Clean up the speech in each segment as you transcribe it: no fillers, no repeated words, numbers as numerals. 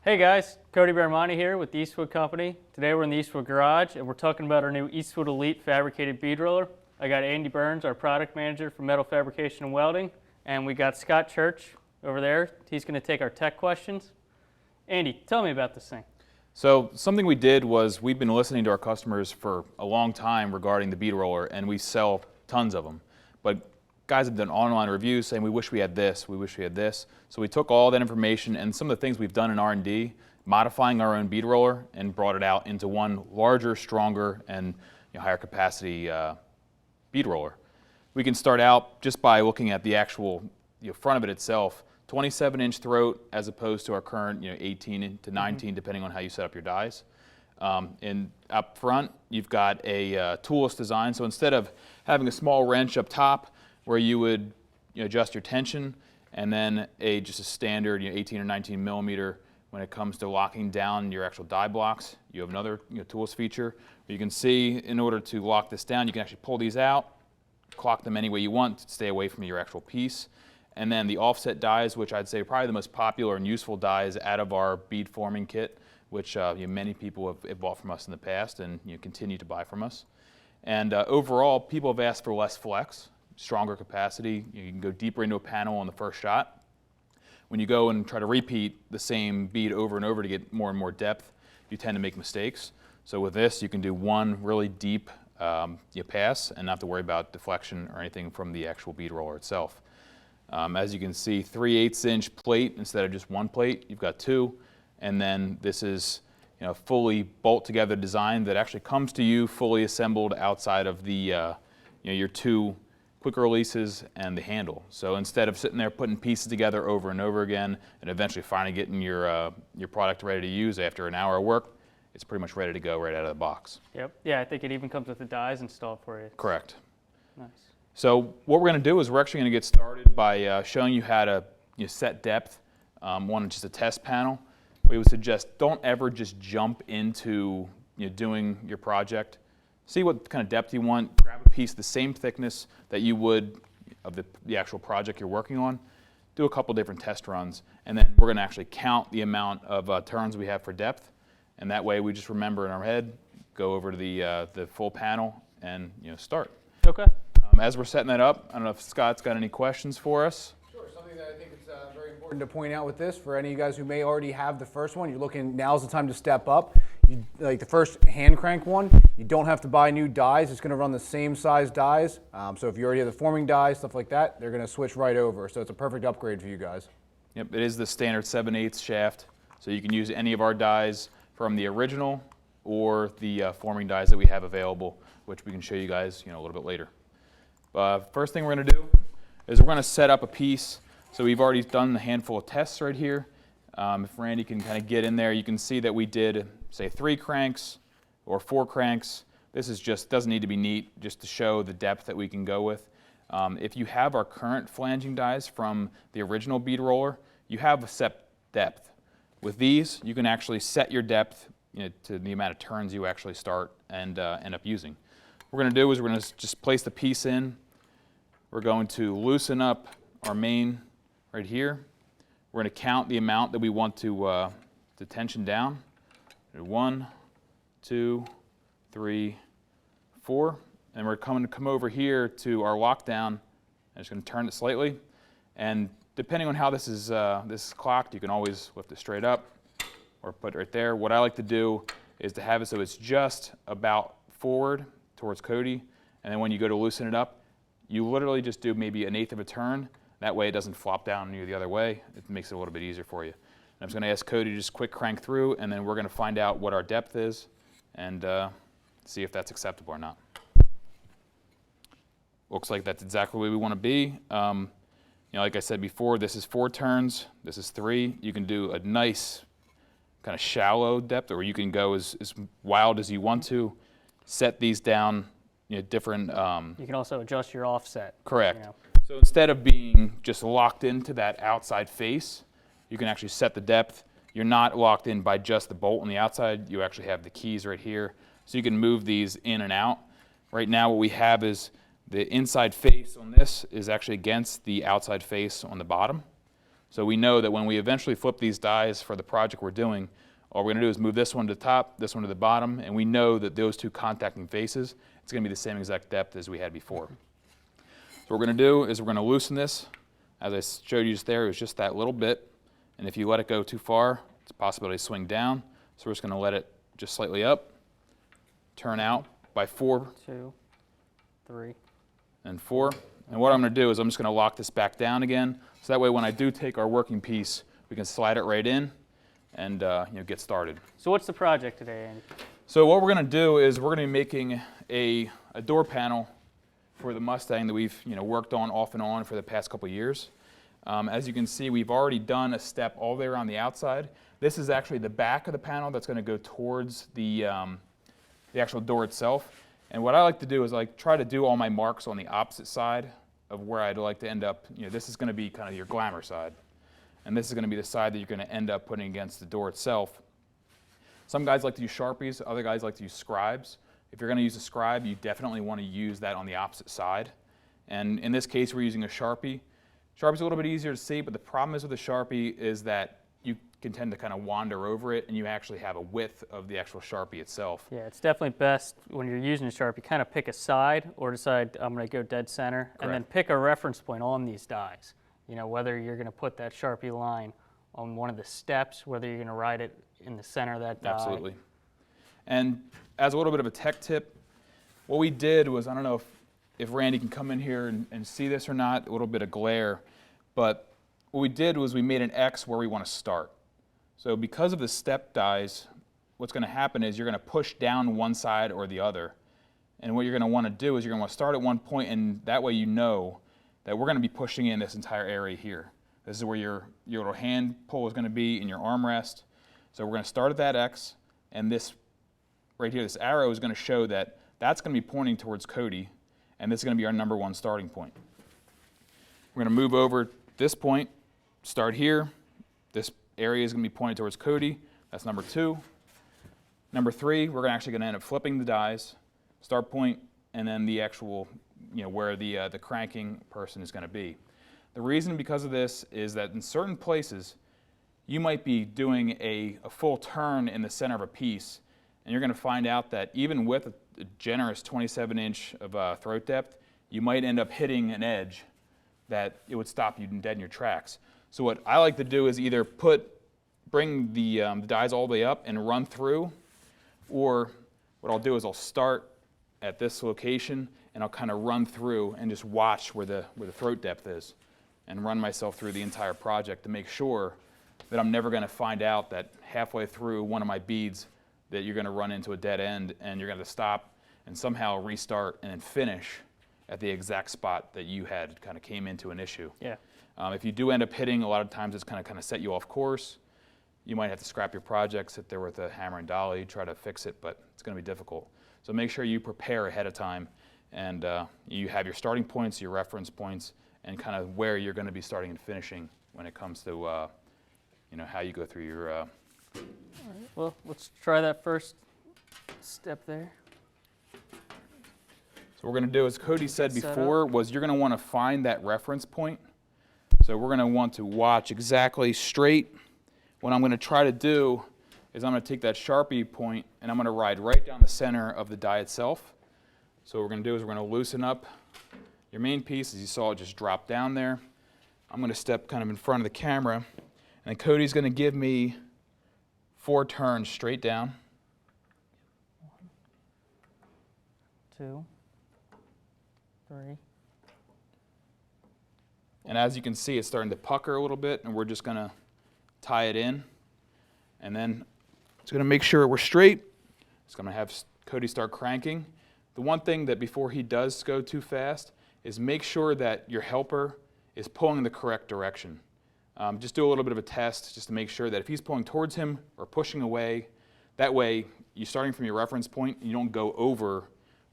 Hey guys, Cody Bermani here with the Eastwood Company. Today we're in the Eastwood Garage and we're talking about our new Eastwood Elite Fabricated Bead Roller. I got Andy Burns, our product manager for metal fabrication and welding, and we got Scott Church over there. He's going to take our tech questions. Andy, tell me about this thing. So something we did was we've been listening to our customers for a long time regarding the bead roller, and we sell tons of them. But guys have done online reviews saying we wish we had this, we wish we had this. So we took all that information and some of the things we've done in R&D, modifying our own bead roller, and brought it out into one larger, stronger, and higher capacity bead roller. We can start out just by looking at the actual front of it itself. 27-inch throat as opposed to our current 18 to 19, depending on how you set up your dies. And up front, you've got a toolless design. So instead of having a small wrench up top where you would adjust your tension, and then just a standard 18 or 19 millimeter when it comes to locking down your actual die blocks, you have another toolless feature. You can see in order to lock this down, you can actually pull these out, clock them any way you want to stay away from your actual piece. And then the offset dies, which I'd say are probably the most popular and useful dies out of our bead forming kit, which many people have bought from us in the past and continue to buy from us. And overall, people have asked for less flex, stronger capacity. You can go deeper into a panel on the first shot. When you go and try to repeat the same bead over and over to get more and more depth, you tend to make mistakes. So with this, you can do one really deep pass and not have to worry about deflection or anything from the actual bead roller itself. As you can see, 3/8-inch plate instead of just one plate. You've got two, and then this is fully bolt-together design that actually comes to you fully assembled outside of the your two quick releases and the handle. So instead of sitting there putting pieces together over and over again, and eventually finally getting your product ready to use after an hour of work, it's pretty much ready to go right out of the box. Yep. Yeah, I think it even comes with the dies installed for you. Correct. Nice. So what we're going to do is we're actually going to get started by showing you how to set depth on just a test panel. We would suggest don't ever just jump into doing your project. See what kind of depth you want. Grab a piece the same thickness that you would of the actual project you're working on. Do a couple different test runs, and then we're going to actually count the amount of turns we have for depth. And that way we just remember in our head, go over to the full panel and start. Okay. As we're setting that up, I don't know if Scott's got any questions for us. Sure. Something that I think is very important to point out with this, for any of you guys who may already have the first one, you're looking, now's the time to step up. Like the first hand crank one, you don't have to buy new dies. It's going to run the same size dies. So if you already have the forming dies, stuff like that, they're going to switch right over. So it's a perfect upgrade for you guys. Yep, it is the standard 7/8 shaft. So you can use any of our dies from the original or the forming dies that we have available, which we can show you guys a little bit later. First thing we're going to do is we're going to set up a piece. So we've already done a handful of tests right here. If Randy can kind of get in there, you can see that we did, say, 3 cranks or 4 cranks. This is just doesn't need to be neat, just to show the depth that we can go with. If you have our current flanging dies from the original bead roller, you have a set depth. With these, you can actually set your depth to the amount of turns you actually start and end up using. What we're going to do is we're going to just place the piece in. We're going to loosen up our main right here. We're going to count the amount that we want to tension down. 1, 2, 3, 4. And we're going to come over here to our lockdown. I'm just going to turn it slightly. And depending on how this is clocked, you can always lift it straight up or put it right there. What I like to do is to have it so it's just about forward towards Cody. And then when you go to loosen it up, you literally just do maybe 1/8 of a turn. That way it doesn't flop down on you the other way. It makes it a little bit easier for you. And I'm just going to ask Cody to just quick crank through, and then we're going to find out what our depth is and see if that's acceptable or not. Looks like that's exactly where we want to be. Like I said before, this is 4 turns. This is 3. You can do a nice kind of shallow depth, or you can go as wild as you want to. Set these down different. You can also adjust your offset. Correct. So instead of being just locked into that outside face, you can actually set the depth. You're not locked in by just the bolt on the outside. You actually have the keys right here. So you can move these in and out. Right now what we have is the inside face on this is actually against the outside face on the bottom. So we know that when we eventually flip these dies for the project we're doing, all we're going to do is move this one to the top, this one to the bottom, and we know that those two contacting faces, it's going to be the same exact depth as we had before. So what we're going to do is we're going to loosen this. As I showed you just there, it was just that little bit. And if you let it go too far, it's a possibility to swing down. So we're just going to let it just slightly up, turn out by 4, 2, 3, and 4. And what I'm going to do is I'm just going to lock this back down again. So that way when I do take our working piece, we can slide it right in and get started. So what's the project today, Andy? So what we're going to do is we're going to be making a door panel for the Mustang that we've worked on off and on for the past couple years. As you can see, we've already done a step all the way around the outside. This is actually the back of the panel that's going to go towards the actual door itself. And what I like to do is try to do all my marks on the opposite side of where I'd like to end up. This is going to be kind of your glamour side. And this is going to be the side that you're going to end up putting against the door itself. Some guys like to use Sharpies, other guys like to use scribes. If you're going to use a scribe, you definitely want to use that on the opposite side. And in this case, we're using a Sharpie. Sharpie's a little bit easier to see, but the problem is with a Sharpie is that you can tend to kind of wander over it, and you actually have a width of the actual Sharpie itself. Yeah, it's definitely best when you're using a Sharpie, kind of pick a side or decide I'm going to go dead center, and then pick a reference point on these dies. Whether you're going to put that Sharpie line on one of the steps, whether you're going to write it in the center of that die. Absolutely. And as a little bit of a tech tip, what we did was, I don't know if Randy can come in here and see this or not, a little bit of glare, but what we did was we made an X where we want to start. So because of the step dies, what's going to happen is you're going to push down one side or the other. And what you're going to want to do is you're going to want to start at one point, and that way you know that we're going to be pushing in this entire area here. This is where your little hand pull is going to be in your armrest. So we're going to start at that X, and this right here, this arrow is going to show that that's going to be pointing towards Cody, and this is going to be our #1 starting point. We're going to move over this point, start here. This area is going to be pointed towards Cody. That's #2. #3, we're actually going to end up flipping the dies, start point, and then the actual, where the cranking person is going to be. The reason because of this is that in certain places, you might be doing a full turn in the center of a piece, and you're going to find out that even with a generous 27-inch of throat depth, you might end up hitting an edge that it would stop you dead in your tracks. So what I like to do is either bring the dies all the way up and run through, or what I'll do is I'll start at this location and I'll kind of run through and just watch where the throat depth is and run myself through the entire project to make sure that I'm never going to find out that halfway through one of my beads that you're going to run into a dead end and you're going to stop and somehow restart and then finish at the exact spot that you had kind of came into an issue. Yeah. If you do end up hitting, a lot of times it's kind of set you off course. You might have to scrap your project, sit there with a hammer and dolly, try to fix it, but it's going to be difficult. So make sure you prepare ahead of time and you have your starting points, your reference points, and kind of where you're going to be starting and finishing when it comes to how you go through your. All right. Well, let's try that first step there. So what we're going to do, as Cody said before, was you're going to want to find that reference point. So we're going to want to watch exactly straight. What I'm going to try to do is I'm going to take that Sharpie point and I'm going to ride right down the center of the die itself. So what we're going to do is we're going to loosen up your main piece. As you saw, it just dropped down there. I'm going to step kind of in front of the camera, and then Cody's going to give me 4 turns straight down. 1, 2, 3. And as you can see, it's starting to pucker a little bit, and we're just going to tie it in. And then it's going to make sure we're straight. It's going to have Cody start cranking. The one thing that before he does go too fast is make sure that your helper is pulling in the correct direction. Just do a little bit of a test just to make sure that if he's pulling towards him or pushing away, that way you're starting from your reference point and you don't go over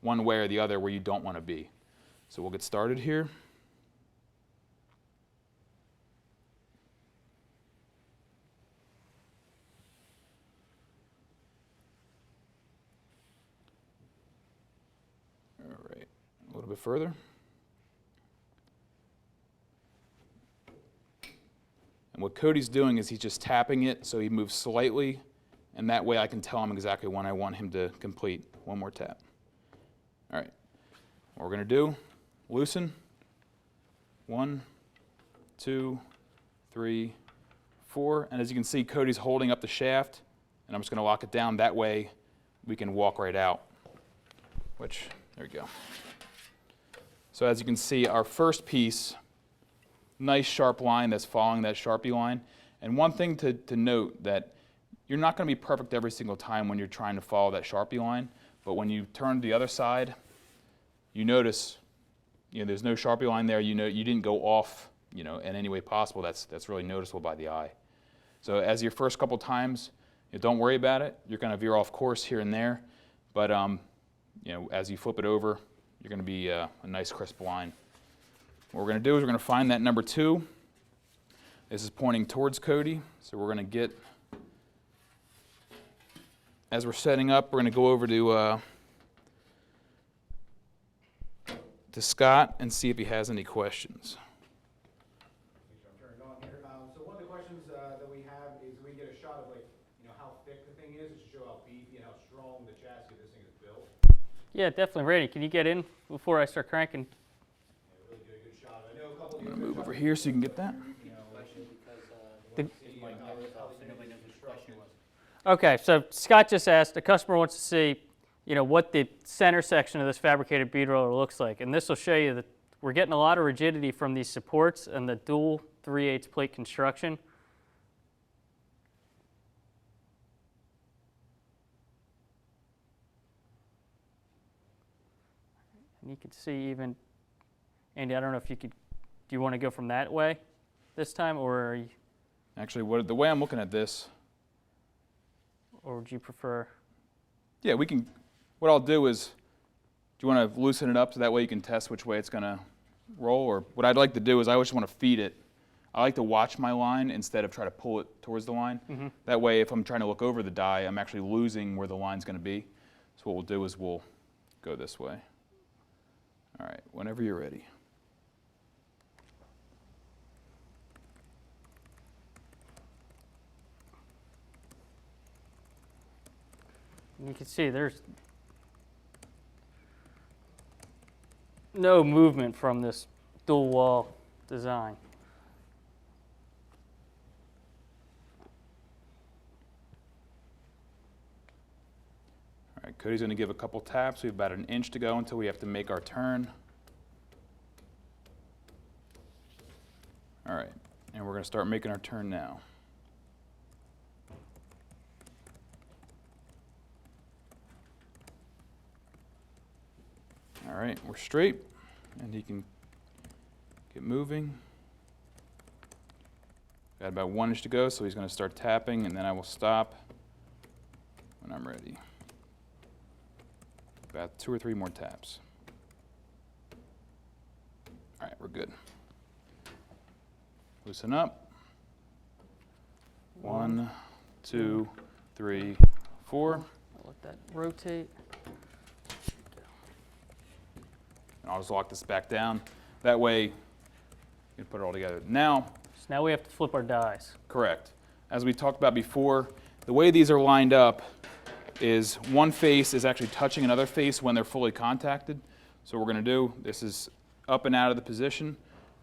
one way or the other where you don't want to be. So we'll get started here. All right, a little bit further. And what Cody's doing is he's just tapping it so he moves slightly, and that way I can tell him exactly when I want him to complete. One more tap. All right, what we're gonna do, loosen. 1, 2, 3, 4, and as you can see, Cody's holding up the shaft, and I'm just gonna lock it down. That way we can walk right out, which, there we go. So as you can see, our first piece, nice sharp line that's following that Sharpie line. And one thing to note, that you're not going to be perfect every single time when you're trying to follow that Sharpie line, but when you turn to the other side, you notice, there's no Sharpie line there. You didn't go off, in any way possible. That's really noticeable by the eye. So as your first couple times, don't worry about it. You're going to veer off course here and there, but as you flip it over, you're going to be a nice crisp line. What we're going to do is we're going to find that number 2. This is pointing towards Cody, so we're going to get, as we're setting up, we're going to go over to Scott and see if he has any questions. So one of the questions that we have is we get a shot of how thick the thing is to show how beefy and how strong the chassis of this thing is built. Yeah, definitely. Randy, can you get in before I start cranking? Yeah, really get a good shot. I know a couple I'm going to move over here so you can get that. Okay, so Scott just asked, the customer wants to see, what the center section of this fabricated bead roller looks like. And this will show you that we're getting a lot of rigidity from these supports and the dual 3/8 plate construction. And you can see even, Andy, I don't know if you could, do you want to go from that way this time, or are you, Actually, the way I'm looking at this, or would you prefer? yeah, we can, what I'll do is, do you want to loosen it up so that way you can test which way it's going to roll? Or what I'd like to do is I always want to feed it. I like to watch my line instead of try to pull it towards the line. Mm-hmm. That way, if I'm trying to look over the die, I'm actually losing where the line's going to be. So what we'll do is we'll go this way. All right, whenever you're ready. You can see there's no movement from this dual wall design. All right, Cody's going to give a couple taps. We have about 1 inch to go until we have to make our turn. All right, and we're going to start making our turn now. All right, we're straight, and he can get moving. Got about 1 inch to go, so he's going to start tapping, and then I will stop when I'm ready. About 2 or 3 more taps. All right, we're good. Loosen up. 1, 2, 3, 4. I'll let that rotate. And I'll just lock this back down. That way, you can put it all together. Now, So now we have to flip our dies. correct. As we talked about before, the way these are lined up is one face is actually touching another face when they're fully contacted. So what we're going to do, this is up and out of the position.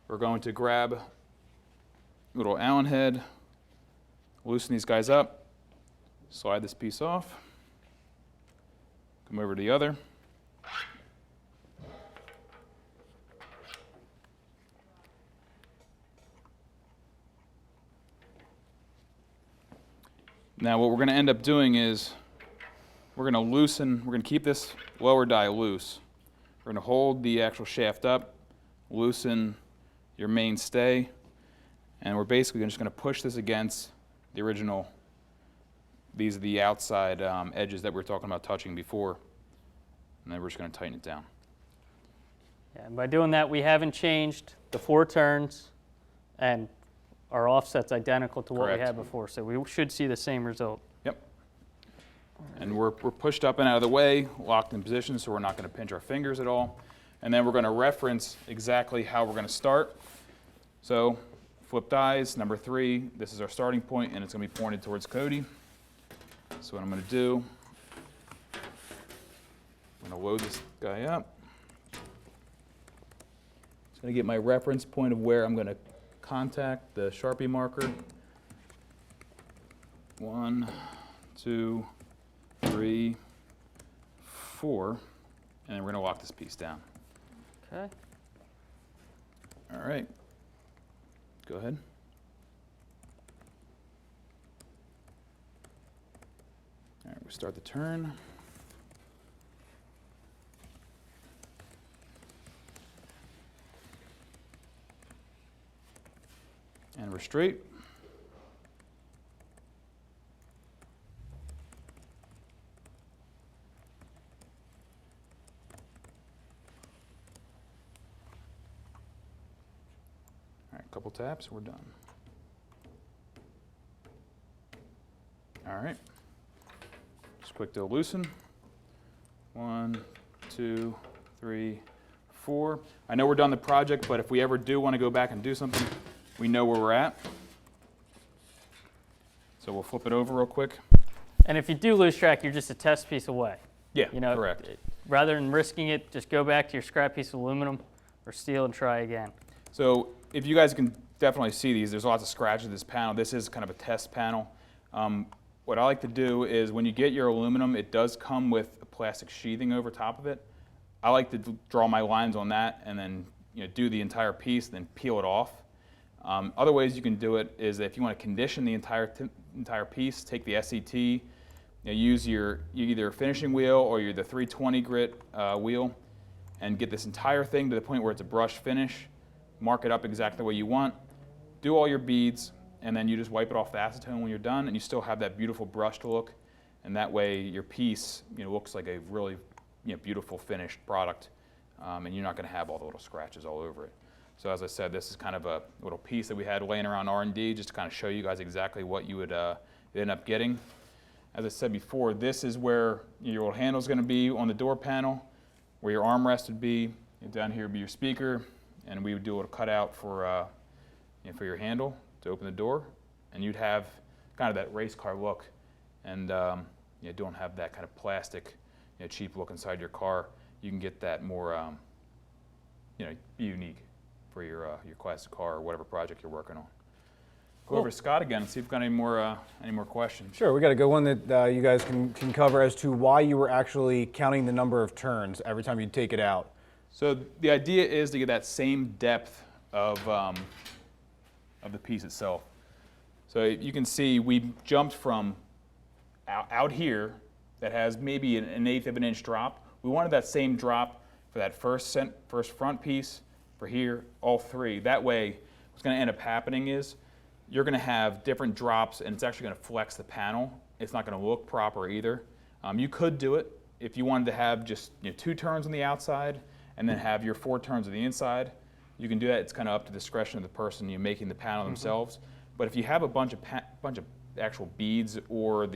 We're going to grab a little Allen head, loosen these guys up, slide this piece off, come over to the other. Now what we're going to end up doing is we're going to keep this lower die loose. We're going to hold the actual shaft up, loosen your mainstay, and we're basically just going to push this against the original. These are the outside edges that we were talking about touching before, and then we're just going to tighten it down. Yeah, and by doing that, we haven't changed the 4 turns, and our offset's identical to what Correct. we had before, so we should see the same result. Yep. And we're pushed up and out of the way, locked in position, so we're not going to pinch our fingers at all. And then we're going to reference exactly how we're going to start. So flip dies, number 3. This is our starting point, and it's going to be pointed towards Cody. So what I'm going to do, I'm going to load this guy up. Just going to get my reference point of where I'm going to contact the Sharpie marker. 1, 2, 3, 4, and then we're going to lock this piece down. Okay. All right. Go ahead. All right, we start the turn. And we're straight. All right, a couple taps, we're done. All right. Just quick to loosen. 1, 2, 3, 4. I know we're done the project, but if we ever do want to go back and do something, we know where we're at. So we'll flip it over real quick. And if you do lose track, you're just a test piece away. Yeah, You know, correct. Rather than risking it, just go back to your scrap piece of aluminum or steel and try again. So if you guys can definitely see these, there's lots of scratches in this panel. This is kind of a test panel. What I like to do is when you get your aluminum, it does come with a plastic sheathing over top of it. I like to draw my lines on that and then do the entire piece, then peel it off. Other ways you can do it is if you want to condition the entire piece, take the SCT, use your either finishing wheel or the 320 grit wheel, and get this entire thing to the point where it's a brush finish. Mark it up exactly the way you want. Do all your beads, and then you just wipe it off the acetone when you're done, and you still have that beautiful brushed look. And that way your piece looks like a really beautiful finished product, and you're not going to have all the little scratches all over it. So as I said, this is kind of a little piece that we had laying around R&D just to kind of show you guys exactly what you would end up getting. As I said before, this is where your old handle is going to be on the door panel, where your armrest would be. And down here would be your speaker, and we would do a little cutout for your handle to open the door, and you'd have kind of that race car look, and you don't have that kind of plastic, cheap look inside your car. You can get that more, unique for your classic car or whatever project you're working on. Go over to Scott again and see if we've got any more questions. Sure, we got a good one that you guys can cover as to why you were actually counting the number of turns every time you take it out. So the idea is to get that same depth of the piece itself. So you can see we jumped from out here that has maybe an 1/8 of an inch drop. We wanted that same drop for that first front piece, for here, all 3. That way, what's going to end up happening is you're going to have different drops, and it's actually going to flex the panel. It's not going to look proper either. You could do it if you wanted to have just 2 turns on the outside and then have your 4 turns on the inside. You can do that. It's kind of up to the discretion of the person making the panel themselves. But if you have a bunch of actual beads or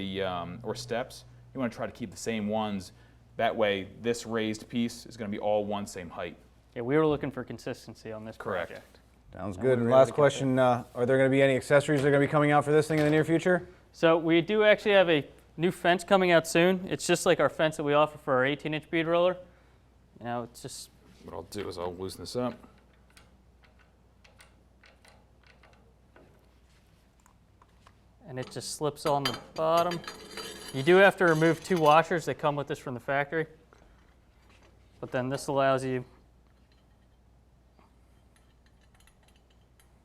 steps, you want to try to keep the same ones. That way, this raised piece is going to be all one same height. Yeah, we were looking for consistency on this Correct. project. Sounds And good. we And were able last to get question, are there going to be any accessories that are going to be coming out for this thing in the near future? So we do actually have a new fence coming out soon. It's just like our fence that we offer for our 18-inch bead roller. It's just... What I'll do is I'll loosen this up. And it just slips on the bottom. You do have to remove 2 washers that come with this from the factory. But then this allows you...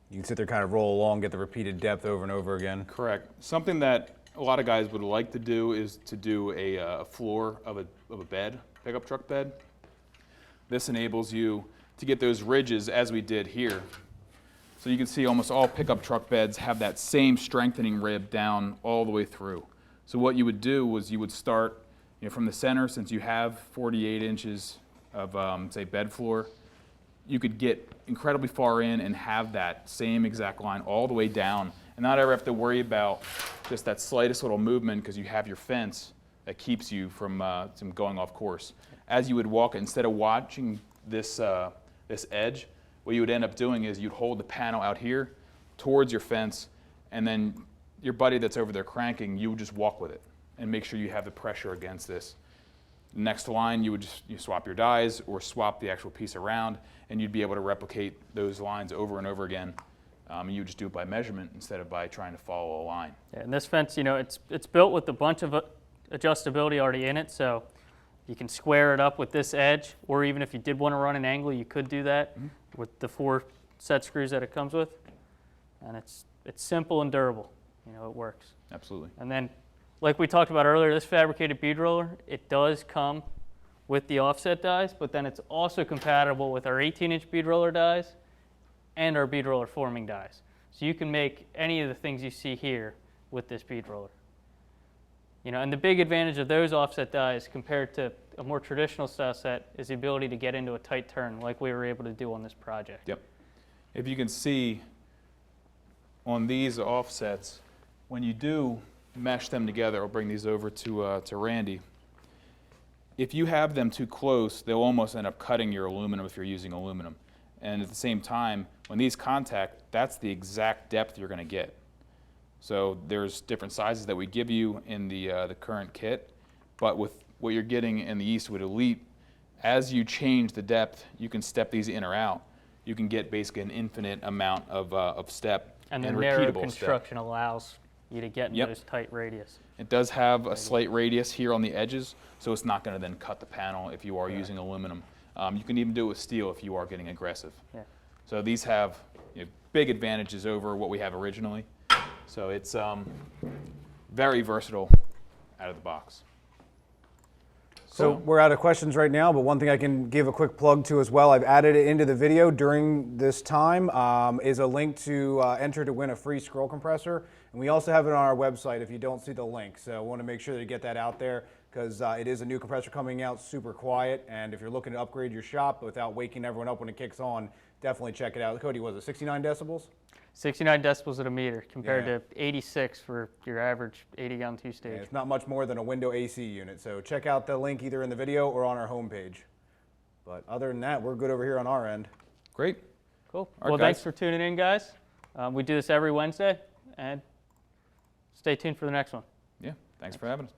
You can sit there, kind of roll along, get the repeated depth over and over again. Correct. Something that a lot of guys would like to do is to do a floor of a bed, pickup truck bed. This enables you to get those ridges as we did here. So you can see almost all pickup truck beds have that same strengthening rib down all the way through. So what you would do was you would start from the center, since you have 48 inches of, say, bed floor. You could get incredibly far in and have that same exact line all the way down and not ever have to worry about just that slightest little movement because you have your fence that keeps you from going off course. As you would walk, instead of watching this edge, what you would end up doing is you'd hold the panel out here towards your fence, and then your buddy that's over there cranking, you would just walk with it and make sure you have the pressure against this. Next line, you would just swap your dies or swap the actual piece around, and you'd be able to replicate those lines over and over again. And you would just do it by measurement instead of by trying to follow a line. Yeah, and this fence, it's built with a bunch of adjustability already in it, so you can square it up with this edge, or even if you did want to run an angle, you could do that with the 4 set screws that it comes with. And it's simple and durable. It works. Absolutely. And then, like we talked about earlier, this fabricated bead roller, it does come with the offset dies, but then it's also compatible with our 18-inch bead roller dies and our bead roller forming dies. So you can make any of the things you see here with this bead roller. And the big advantage of those offset dies compared to a more traditional style set is the ability to get into a tight turn like we were able to do on this project. Yep. If you can see on these offsets, when you do mesh them together, I'll bring these over to Randy. If you have them too close, they'll almost end up cutting your aluminum if you're using aluminum. And at the same time, when these contact, that's the exact depth you're going to get. So there's different sizes that we give you in the current kit, but with what you're getting in the Eastwood Elite, as you change the depth, you can step these in or out. You can get basically an infinite amount of step And the and narrow repeatable construction allows you to get in Yep. those tight radius. It does have a slight radius here on the edges, so it's not going to then cut the panel if you are using aluminum. You can even do it with steel if you are getting aggressive. Yeah. So these have big advantages over what we have originally. So it's very versatile out of the box. So we're out of questions right now, but one thing I can give a quick plug to as well, I've added it into the video during this time, is a link to enter to win a free scroll compressor. And we also have it on our website if you don't see the link. So I want to make sure that you get that out there because it is a new compressor coming out, super quiet. And if you're looking to upgrade your shop without waking everyone up when it kicks on, definitely check it out. Cody, was it 69 decibels? 69 decibels at a meter compared Yeah. to 86 for your average 80-gallon two-stage. Yeah, it's not much more than a window AC unit. So check out the link either in the video or on our homepage. But other than that, we're good over here on our end. Great. Cool. All right, Well, guys. thanks for tuning in, guys. We do this every Wednesday, and stay tuned for the next one. Yeah, thanks for having us.